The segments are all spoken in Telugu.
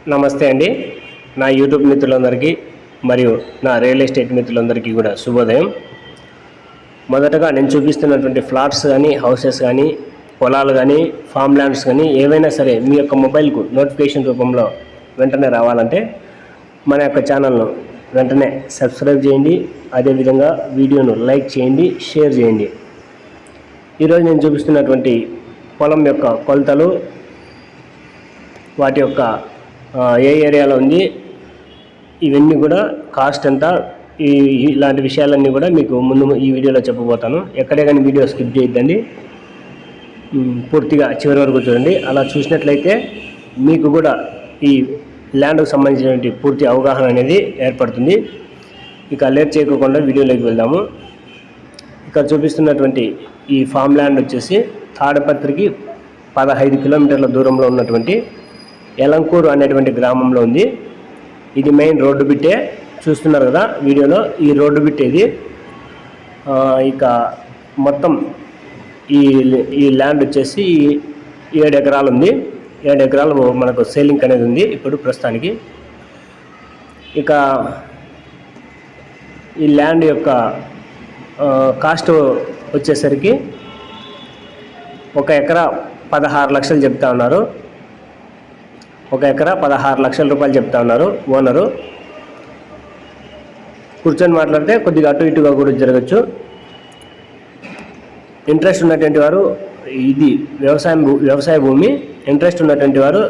నమస్తే అండి. నా యూట్యూబ్ మిత్రులందరికీ మరియు నా రియల్ ఎస్టేట్ మిత్రులందరికీ కూడా శుభోదయం. మొదటగా నేను చూపిస్తున్నటువంటి ఫ్లాట్స్ కానీ, హౌసెస్ కానీ, పొలాలు కానీ, ఫామ్ ల్యాండ్స్ కానీ ఏవైనా సరే మీ యొక్క మొబైల్కు నోటిఫికేషన్ రూపంలో వెంటనే రావాలంటే మన యొక్క ఛానల్ను వెంటనే సబ్స్క్రైబ్ చేయండి. అదేవిధంగా వీడియోను లైక్ చేయండి, షేర్ చేయండి. ఈరోజు నేను చూపిస్తున్నటువంటి పొలం యొక్క కొలతలు, వాటి యొక్క ఏ ఏరియాలో ఉంది, ఇవన్నీ కూడా కాస్ట్ ఎంత, ఇలాంటి విషయాలన్నీ కూడా మీకు ముందు ఈ వీడియోలో చెప్పబోతాను. ఎక్కడే కానీ వీడియో స్కిప్ చేయొద్దండి, పూర్తిగా చివరి వరకు చూడండి. అలా చూసినట్లయితే మీకు కూడా ఈ ల్యాండ్కు సంబంధించినటువంటి పూర్తి అవగాహన అనేది ఏర్పడుతుంది. ఇక లేట్ చేయకుండా వీడియోలోకి వెళ్దాము. ఇక్కడ చూపిస్తున్నటువంటి ఈ ఫామ్ ల్యాండ్ వచ్చేసి తాడపత్రికి 15 కిలోమీటర్ల దూరంలో ఉన్నటువంటి ఎలంకూరు అనేటువంటి గ్రామంలో ఉంది. ఇది మెయిన్ రోడ్డు బిట్టే చూస్తున్నారు కదా వీడియోలో. ఈ రోడ్డు బిట్ ఇది. ఇక మొత్తం ఈ ల్యాండ్ వచ్చేసి 7 ఎకరాలు ఉంది. 7 ఎకరాలు మనకు సేలింగ్ అనేది ఉంది ఇప్పుడు ప్రస్తుతానికి. ఇక ఈ ల్యాండ్ యొక్క కాస్ట్ వచ్చేసరికి 1 ఎకరా 16 లక్షలు చెప్తా ఉన్నారు. 1 ఎకరా 16 లక్షల రూపాయలు చెప్తా ఉన్నారు ఓనరు. కూర్చొని మాట్లాడితే కొద్దిగా అటు ఇటుగా కూడా జరగచ్చు. ఇంట్రెస్ట్ ఉన్నటువంటి వారు, ఇది వ్యవసాయ భూమి, ఇంట్రెస్ట్ ఉన్నటువంటి వారు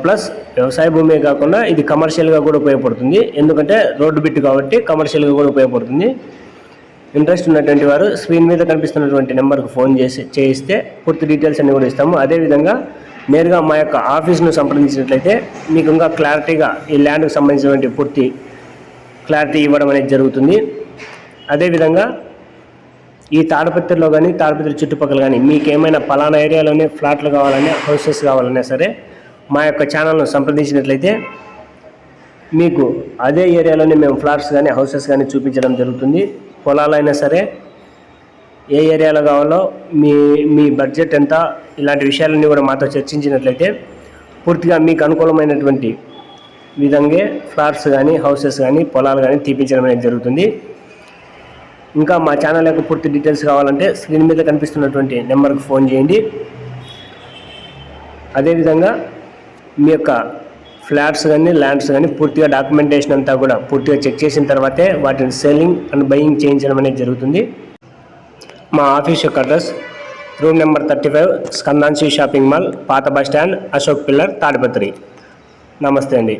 ప్లస్ వ్యవసాయ భూమే కాకుండా ఇది కమర్షియల్గా కూడా ఉపయోగపడుతుంది. ఎందుకంటే రోడ్డు బిట్ కాబట్టి కమర్షియల్గా కూడా ఉపయోగపడుతుంది. ఇంట్రెస్ట్ ఉన్నటువంటి వారు స్క్రీన్ మీద కనిపిస్తున్నటువంటి నెంబర్కు ఫోన్ చేయిస్తే పూర్తి డీటెయిల్స్ అన్నీ కూడా ఇస్తాము. అదేవిధంగా నేరుగా మా యొక్క ఆఫీస్ను సంప్రదించినట్లయితే మీకు ఇంకా క్లారిటీగా ఈ ల్యాండ్కు సంబంధించినటువంటి పూర్తి క్లారిటీ ఇవ్వడం అనేది జరుగుతుంది. అదేవిధంగా ఈ తాడపత్రిలో కానీ, తాడపత్రి చుట్టుపక్కల కానీ మీకు ఏమైనా పలానా ఏరియాలోనే ఫ్లాట్లు కావాలన్నా, హౌసెస్ కావాలన్నా సరే మా యొక్క ఛానల్ను సంప్రదించినట్లయితే మీకు అదే ఏరియాలోనే మేము ఫ్లాట్స్ కానీ, హౌసెస్ కానీ చూపించడం జరుగుతుంది. పొలాలైనా సరే ఏ ఏరియాలో కావాలో, మీ బడ్జెట్ ఎంత, ఇలాంటి విషయాలన్నీ కూడా మాతో చర్చించినట్లయితే పూర్తిగా మీకు అనుకూలమైనటువంటి విధంగా ఫ్లాట్స్ కానీ, హౌసెస్ కానీ, పొలాలు కానీ తీపించడం అనేది జరుగుతుంది. ఇంకా మా ఛానల్ యొక్క పూర్తి డీటెయిల్స్ కావాలంటే స్క్రీన్ మీద కనిపిస్తున్నటువంటి నెంబర్కి ఫోన్ చేయండి. అదేవిధంగా మీ యొక్క ఫ్లాట్స్ కానీ, ల్యాండ్స్ కానీ పూర్తిగా డాక్యుమెంటేషన్ అంతా కూడా పూర్తిగా చెక్ చేసిన తర్వాతే వాటిని సెల్లింగ్ అండ్ బయింగ్ చేయించడం అనేది జరుగుతుంది. మా ఆఫీస్ యొక్క అడ్రస్ రూమ్ నెంబర్ 35, స్కందాన్సి షాపింగ్ మాల్, పాత bus stand, Ashok pillar, Tadipatri. నమస్తే అండి.